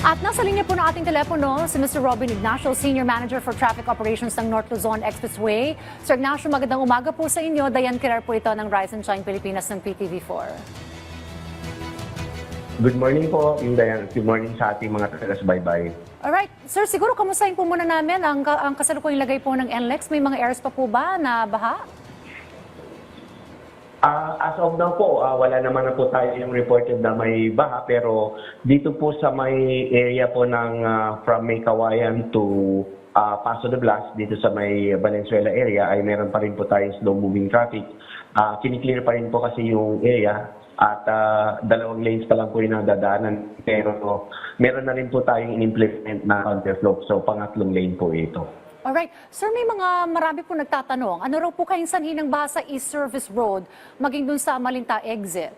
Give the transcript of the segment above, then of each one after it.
At nasa linya po ng ating telepono si Mr. Robin Ignacio, Senior Manager for Traffic Operations ng North Luzon Expressway. Sir Ignacio, magandang umaga po sa inyo. Dayan Kirar po ito ng Rise and Shine Pilipinas ng PTV4. Good morning po, yung Dayan. Good morning sa ating mga taga-subaybay. Alright. Sir, siguro kamustahin po muna namin ang kasalukuyang lagay po ng NLEX. May mga areas pa po ba na baha? As of now po, wala naman na po tayo yung reported na may baha, pero dito po sa may area po ng from May Kawayan to Paso de Blas, dito sa may Valenzuela area, ay meron pa rin po tayo slow moving traffic. Kiniklear pa rin po kasi yung area at dalawang lanes pa lang po yung nadadaanan, pero meron na rin po tayong in-implement na counterflow, so pangatlong lane po ito. Alright. Sir, may marami po nagtatanong. Ano raw po kayong sanhi ng baha sa East Service Road maging dun sa Malinta exit?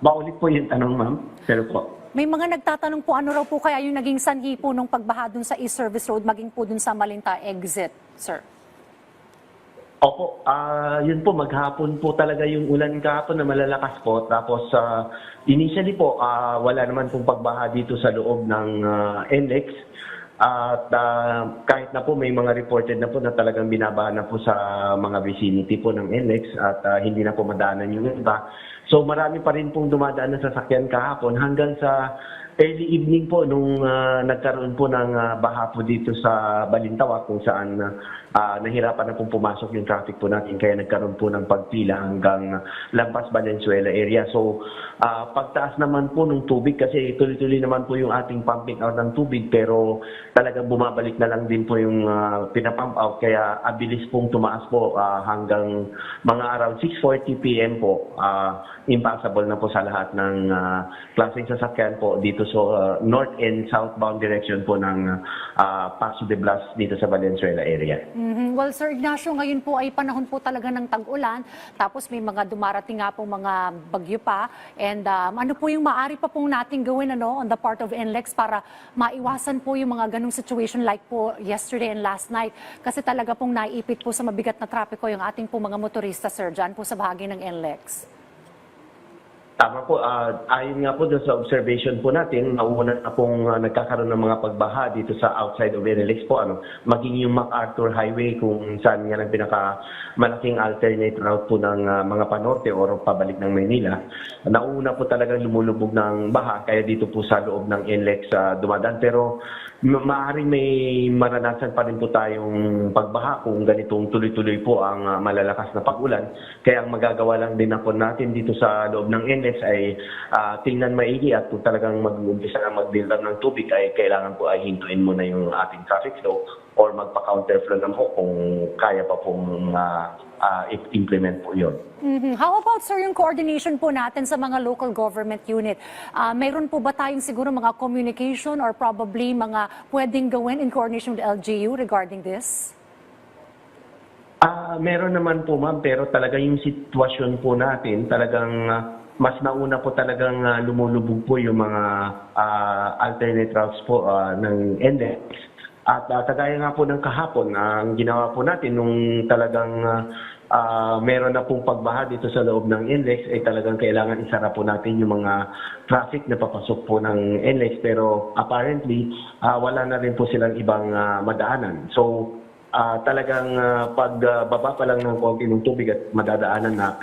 Maulit po yung tanong, ma'am. Pero po. May mga nagtatanong po ano raw po kaya yung naging sanhi po nung pagbaha dun sa East Service Road maging po dun sa Malinta exit, sir? Opo, yun po, maghapon po talaga yung ulan kahapon na malalakas po. Tapos initially po, wala naman pong pagbaha dito sa loob ng NLEX. At kahit na po may mga reported na po na talagang binabaha na po sa mga vicinity po ng NLEX at hindi na po madaanan yung iba. So marami pa rin pong dumadaan na sasakyan kahapon hanggang sa early evening po nung nagkaroon po ng baha po dito sa Balintawak kung saan nahirapan na pong pumasok yung traffic po natin kaya nagkaroon po ng pagpila hanggang Lampas Valenzuela area. So pagtaas naman po ng tubig kasi tuloy-tuloy naman po yung ating pumping out ng tubig pero talagang bumabalik na lang din po yung pinapump out kaya abilis pong tumaas po hanggang mga around 6:40 PM po. Impassable na po sa lahat ng klaseng sasakyan po dito sa north and southbound direction po ng Paso de Blas dito sa Valenzuela area. Well, Sir Ignacio, ngayon po ay panahon po talaga ng tag-ulan. Tapos may mga dumarating nga pong mga bagyo pa. And ano po yung maaari pa pong nating gawin on the part of NLEX para maiwasan po yung mga ganong situation like po yesterday and last night. Kasi talaga pong naiipit po sa mabigat na trapiko yung ating po mga motorista, Sir, dyan po sa bahagi ng NLEX. Tama po. Ayon nga po doon sa observation po natin, nauuna na pong nagkakaroon ng mga pagbaha dito sa outside of NLEX po. Maging yung MacArthur Highway kung saan yan ang pinakamalaking alternate route po ng mga panorte o pabalik ng Maynila. Nauuna po talagang lumulubog ng baha kaya dito po sa loob ng NLEX dumadaan. Pero maaaring may maranasan pa rin po tayong pagbaha kung ganitong tuloy-tuloy po ang malalakas na pag-ulan. Kaya ang magagawa lang din po natin dito sa loob ng NLEX ay tingnan maigi at kung talagang mag-umpisa na mag-build up ng tubig ay kailangan po ay hintuin muna yung ating traffic flow or magpa-counterflow naman po kung kaya pa pong implement po yun. How about, sir, yung coordination po natin sa mga local government unit? Mayroon po ba tayong siguro mga communication or probably mga pwedeng gawin in coordination with LGU regarding this? Meron naman po, ma'am, pero talaga yung sitwasyon po natin talagang mas nauna po talagang lumulubog po yung mga alternate routes po ng NLEX. At kagaya nga po ng kahapon, ang ginawa po natin nung talagang meron na pong pagbaha dito sa loob ng NLEX ay talagang kailangan isara po natin yung mga traffic na papasok po ng NLEX pero apparently wala na rin po silang ibang madaanan. So talagang pagbaba pa lang ng konti ng tubig at madadaanan na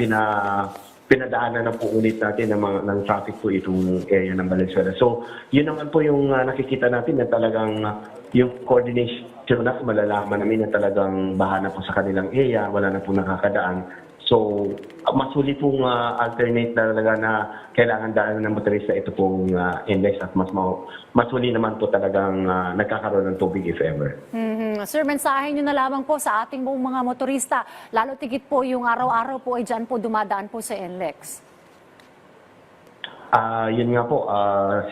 pinadaanan na po ulit natin ng traffic po itong area ng Valenzuela. So, yun naman po yung nakikita natin na talagang yung coordination na malalaman namin na talagang baha na po sa kanilang area, wala na po nakakadaan. So, masuli pong alternate na talaga na kailangan daanan ng motorista ito pong NLEX at masuli naman po talagang nagkakaroon ng tubig if ever. Sir, mensahe nyo na lamang po sa ating mga motorista, lalo tigit po yung araw-araw po ay dyan po dumadaan po sa NLEX. Yun nga po,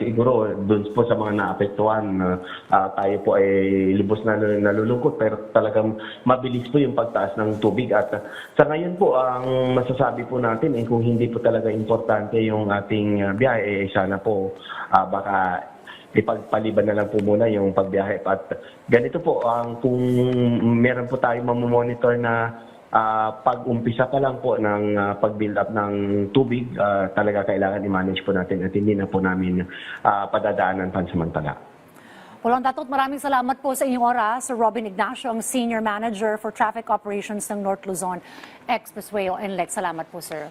siguro doon po sa mga naapektuhan, tayo po ay lubos na nalulungkot pero talagang mabilis po yung pagtaas ng tubig. At sa ngayon po, ang masasabi po natin ay kung hindi po talaga importante yung ating biyahe, sana po baka ipagpaliban na lang po muna yung pagbiyahe. At ganito po, kung meron po tayong mamomonitor na pag-umpisa pa lang po ng pag-build up ng tubig, talaga kailangan i-manage po natin at hindi na po namin padadaanan pansamantala. Pulong Tatot, maraming salamat po sa inyong oras. Sir Robin Ignacio, ang Senior Manager for Traffic Operations ng North Luzon Expressway o NLEX. Salamat po, sir.